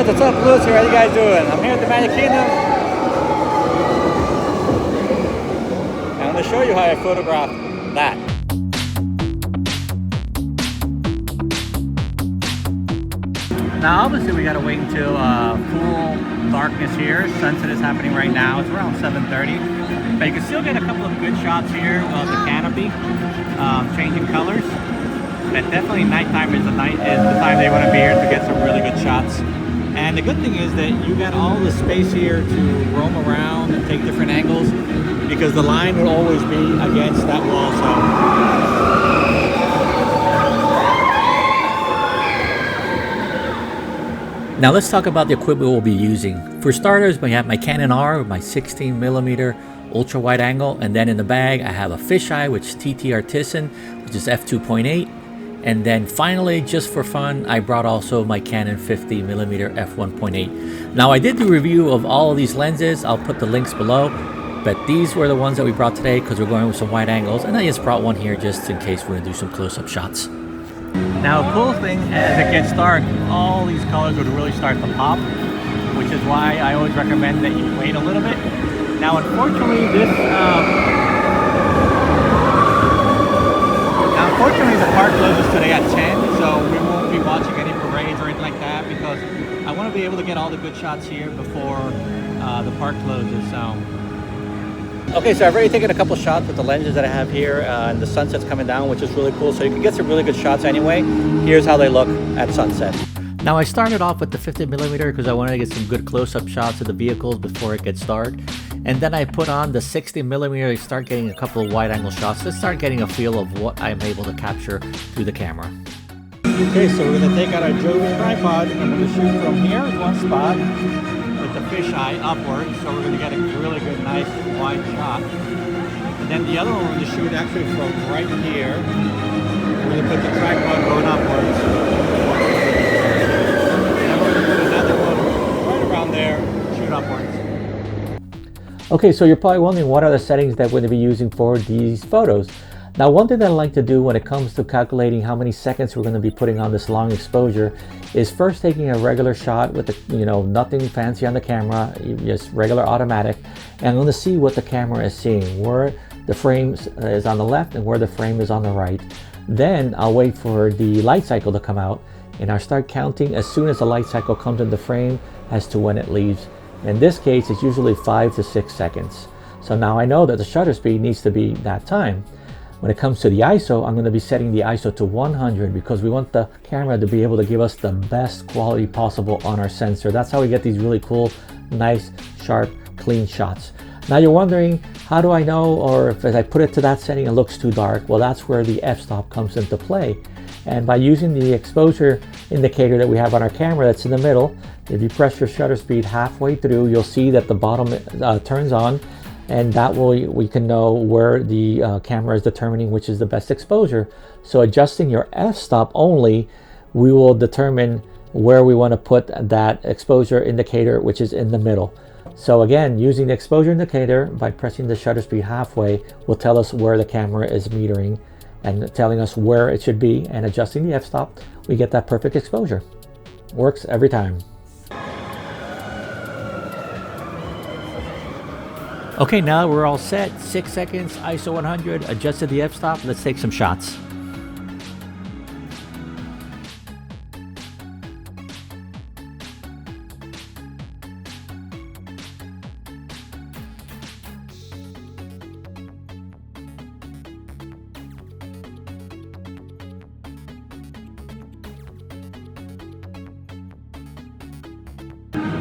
guys, what's up? Lewis here. How you guys doing? I'm here at the Magic Kingdom. And I'm going to show you how I photographed that. Now obviously we got to wait until full darkness here. Sunset is happening right now. It's around 7:30. But you can still get a couple of good shots here of the canopy changing colors. And definitely nighttime is the time that you want to be here to get some really good shots. And the good thing is that you got all the space here to roam around and take different angles, because the line will always be against that wall. Now let's talk about the equipment we'll be using. For starters, we have my Canon R with my 16mm ultra wide angle, and then in the bag I have a fisheye, which is TT Artisan, which is f2.8. And then finally, just for fun, I brought also my Canon 50mm f1.8. Now I did the review of all of these lenses. I'll put the links below, but these were the ones that we brought today because we're going with some wide angles, and I just brought one here just in case we're gonna do some close-up shots. Now, a cool thing, as it gets dark, all these colors would really start to pop, which is why I always recommend that you wait a little bit. Now, unfortunately, the park closes today at 10, so we won't be watching any parades or anything like that, because I want to be able to get all the good shots here before the park closes. Okay, so I've already taken a couple shots with the lenses that I have here, and the sunset's coming down, which is really cool. So you can get some really good shots anyway. Here's how they look at sunset. Now I started off with the 50mm because I wanted to get some good close-up shots of the vehicles before it gets dark. And then I put on the 60mm to start getting a couple of wide-angle shots to start getting a feel of what I'm able to capture through the camera. Okay, so we're going to take out our Joby tripod and we're going to shoot from here in one spot with the fisheye upwards, so we're going to get a really good, nice, wide shot. And then the other one we're going to shoot actually from right here. We're going to put the tripod going upwards. And we're going to put another one right around there, shoot upwards. Okay, so you're probably wondering what are the settings that we're going to be using for these photos. Now, one thing that I like to do when it comes to calculating how many seconds we're going to be putting on this long exposure is first taking a regular shot with the, nothing fancy on the camera, just regular automatic, and I'm going to see what the camera is seeing, where the frame is on the left and where the frame is on the right. Then I'll wait for the light cycle to come out, and I'll start counting as soon as the light cycle comes in the frame as to when it leaves. In this case, it's usually 5 to 6 seconds. So now I know that the shutter speed needs to be that time. When it comes to the ISO, I'm going to be setting the ISO to 100 because we want the camera to be able to give us the best quality possible on our sensor. That's how we get these really cool, nice, sharp, clean shots. Now you're wondering, how do I know, or if I put it to that setting it looks too dark? Well, that's where the f-stop comes into play. And by using the exposure indicator that we have on our camera that's in the middle, if you press your shutter speed halfway through, you'll see that the bottom turns on, and that we can know where the camera is determining which is the best exposure. So adjusting your f-stop only, we will determine where we want to put that exposure indicator, which is in the middle. So again, using the exposure indicator by pressing the shutter speed halfway will tell us where the camera is metering and telling us where it should be, and adjusting the f-stop, we get that perfect exposure. Works every time. Okay, now we're all set. 6 seconds, ISO 100, adjusted the f-stop. Let's take some shots.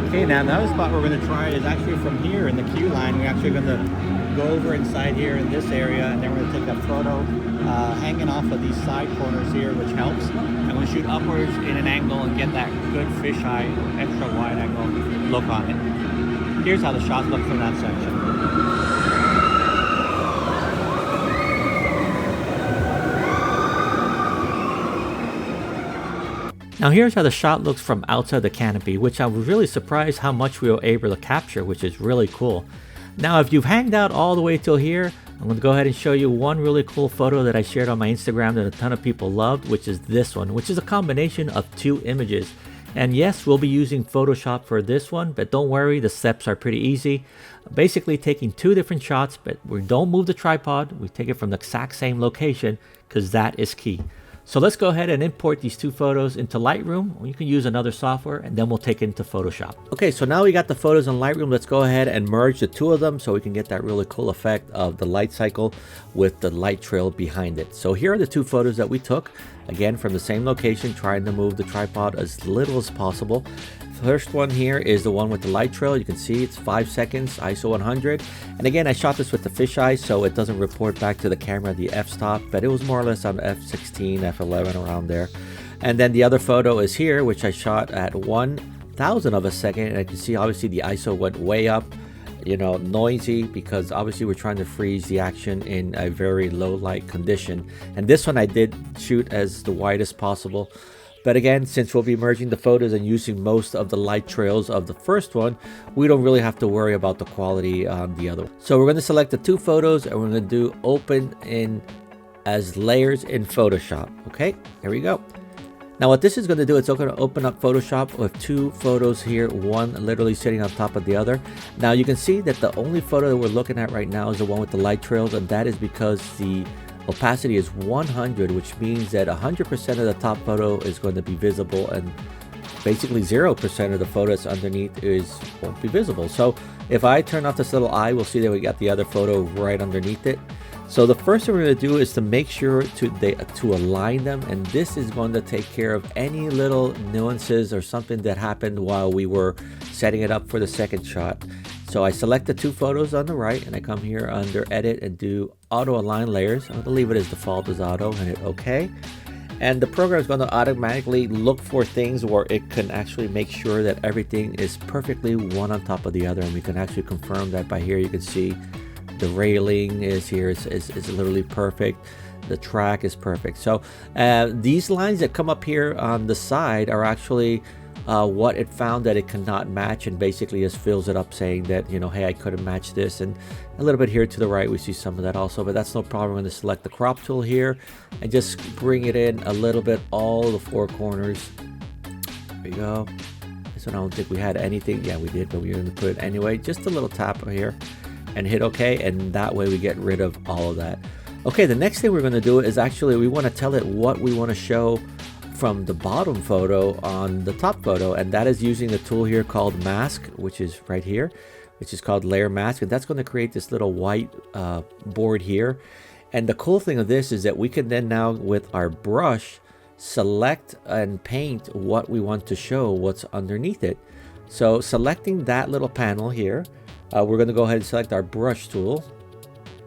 Okay, now another spot we're going to try is actually from here in the queue line. We're actually going to go over inside here in this area, and then we're going to take a photo hanging off of these side corners here, which helps. And we'll shoot upwards in an angle and get that good fisheye, extra wide angle look on it. Here's how the shots look from that section. Now here's how the shot looks from outside the canopy, which I was really surprised how much we were able to capture, which is really cool. Now if you've hanged out all the way till here, I'm going to go ahead and show you one really cool photo that I shared on my Instagram that a ton of people loved, which is this one, which is a combination of two images. And yes, we'll be using Photoshop for this one, but don't worry, the steps are pretty easy. Basically taking two different shots, but we don't move the tripod. We take it from the exact same location because that is key. So let's go ahead and import these two photos into Lightroom. You can use another software and then we'll take it into Photoshop. Okay, so now we got the photos in Lightroom. Let's go ahead and merge the two of them so we can get that really cool effect of the light cycle with the light trail behind it. So here are the two photos that we took. Again, from the same location, trying to move the tripod as little as possible. First one here is the one with the light trail. You can see it's 5 seconds, ISO 100. And again, I shot this with the fisheye, so it doesn't report back to the camera the f-stop, but it was more or less on f16, f11, around there. And then the other photo is here, which I shot at 1,000 of a second. And I can see obviously the ISO went way up, you know, noisy, because obviously we're trying to freeze the action in a very low light condition. And this one I did shoot as the wide as possible. But again, since we'll be merging the photos and using most of the light trails of the first one, we don't really have to worry about the quality on the other one. So we're going to select the two photos and we're going to do open in as layers in Photoshop. Okay, here we go. Now what this is going to do, it's going to open up Photoshop with two photos here, one literally sitting on top of the other. Now you can see that the only photo that we're looking at right now is the one with the light trails, and that is because the opacity is 100, which means that 100% of the top photo is going to be visible and basically 0% of the photo that's underneath won't be visible. So if I turn off this little eye, we'll see that we got the other photo right underneath it. So the first thing we're going to do is to make sure to align them, and this is going to take care of any little nuances or something that happened while we were setting it up for the second shot. So I select the two photos on the right and I come here under edit and do auto align layers. I'm going to leave it as default as auto and hit OK. And the program is going to automatically look for things where it can actually make sure that everything is perfectly one on top of the other. And we can actually confirm that by here. You can see the railing is here, is literally perfect. The track is perfect. So these lines that come up here on the side are actually what it found that it cannot match, and basically just fills it up saying that, you know, hey, I couldn't match this. And a little bit here to the right we see some of that also, but that's no problem. We're going to select the crop tool here and just bring it in a little bit, all the four corners. There we go. This one I don't think we had anything. Yeah, we did, but we're going to put it anyway. Just a little tap here and hit OK, and that way we get rid of all of that. Okay, the next thing we're going to do is actually we want to tell it what we want to show from the bottom photo on the top photo, and that is using the tool here called mask, which is right here, which is called layer mask, and that's going to create this little white board here. And the cool thing of this is that we can then now with our brush select and paint what we want to show, what's underneath it. So selecting that little panel here, we're going to go ahead and select our brush tool,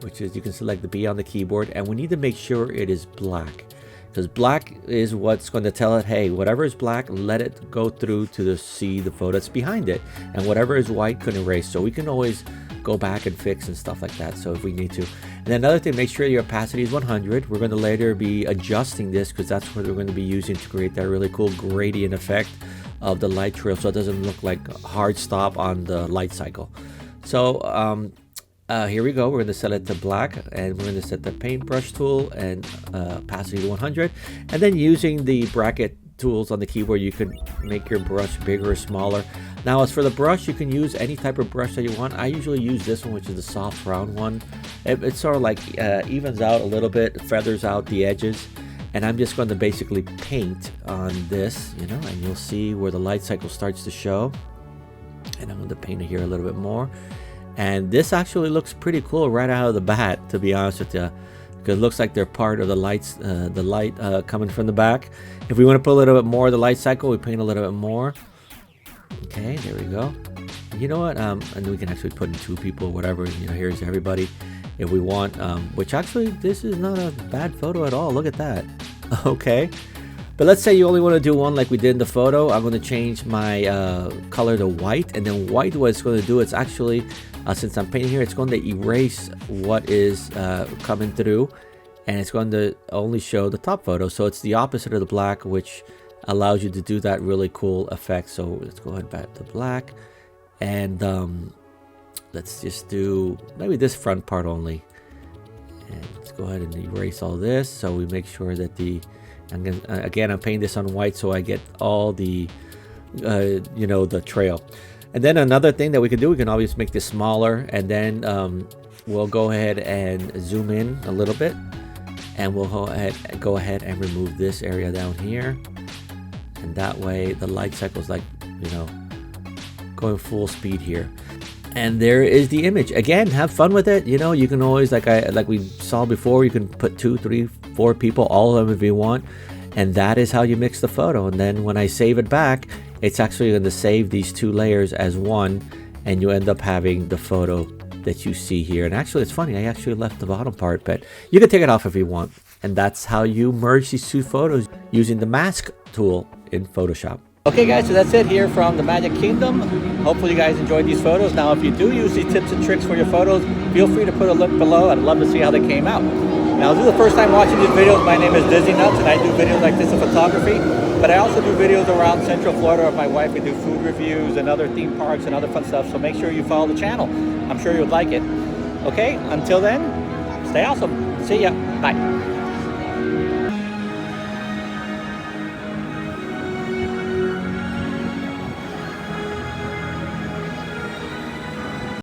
which is, you can select the B on the keyboard, and we need to make sure it is black, because black is what's going to tell it, hey, whatever is black, let it go through to see the photo that's behind it, and whatever is white can erase. So we can always go back and fix and stuff like that, so if we need to. And then another thing, make sure your opacity is 100. We're going to later be adjusting this because that's what we're going to be using to create that really cool gradient effect of the light trail, so it doesn't look like a hard stop on the light cycle. So here we go. We're going to set it to black, and we're going to set the paintbrush tool and opacity to 100. And then using the bracket tools on the keyboard, you can make your brush bigger or smaller. Now as for the brush, you can use any type of brush that you want. I usually use this one, which is the soft round one. It sort of like evens out a little bit, feathers out the edges. And I'm just going to basically paint on this, you know, and you'll see where the light cycle starts to show. And I'm going to paint it here a little bit more. And this actually looks pretty cool right out of the bat, to be honest with you, because it looks like they're part of the lights, the light coming from the back. If we want to put a little bit more of the light cycle, we paint a little bit more. Okay, there we go. You know what? And we can actually put in two people, whatever. You know, here's everybody if we want. Which actually, this is not a bad photo at all. Look at that. Okay. But let's say you only want to do one like we did in the photo. I'm going to change my color to white, and then white, what it's going to do, it's actually, since I'm painting here, it's going to erase what is coming through, and it's going to only show the top photo. So it's the opposite of the black, which allows you to do that really cool effect. So let's go ahead back to black, and let's just do maybe this front part only. And let's go ahead and erase all this, so we make sure that the, I'm painting this on white so I get all the you know, the trail. And then another thing that we can do, we can always make this smaller, and then we'll go ahead and zoom in a little bit, and we'll go ahead and remove this area down here, and that way the light cycle is like, you know, going full speed here. And there is the image. Again, have fun with it. You know, you can always, like we saw before, you can put 2, 3, 4 people, all of them if you want, and that is how you mix the photo. And then when I save it back, it's actually going to save these 2 layers as one, and you end up having the photo that you see here. And actually, it's funny, I actually left the bottom part, but you can take it off if you want. And that's how you merge these 2 photos using the mask tool in Photoshop. Okay guys, so that's it here from the Magic Kingdom. Hopefully you guys enjoyed these photos. Now if you do use these tips and tricks for your photos, feel free to put a link below. I'd love to see how they came out. Now, if this is the first time watching these videos, my name is Dizzy Nuts, and I do videos like this in photography, but I also do videos around Central Florida with my wife. We do food reviews and other theme parks and other fun stuff, so make sure you follow the channel. I'm sure you'll like it. Okay, until then, stay awesome. See ya. Bye.